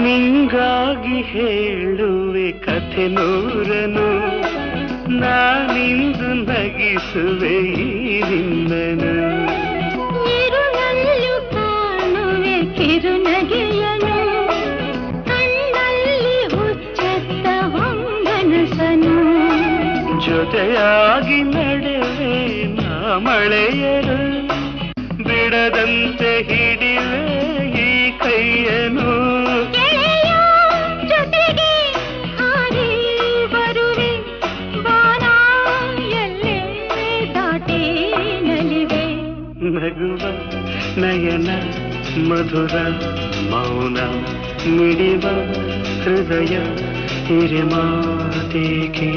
ನಿಂಗಾಗಿ ಹೇಳುವೆ ಕಥೆ ನೂರನು, ನಾನಿಂದು ನಗಿಸುವೆ ಈ ನಿನ್ನನು. ಇರುಳಲ್ಲೂ ಕಾಣುವೆ ಕಿರುನಗೆಯನು, ಕಣ್ಣಲ್ಲಿ ಹುಚ್ಚೆತ್ತ ಹೊಂಗನಸನು. ಜೊತೆಯಾಗಿ ನಡೆವೆ ನಾ ಮಳೆಯರು, ಬಿಡದಂತೆ ಹಿಡಿವೆ ಈ ಕೈಯನು. ಜೊತೆಗೆ ಹಾರಿ ಬರುವೆ, ಬಾನ ಎಲ್ಲೇ ದಾಟಿ ನಲಿವೆ. ನಗುವ ನಯನ ಮಧುರ ಮೌನ ಮಿಡಿವ ಹೃದಯ ಹಿರಿಮಾತೇಕೆ.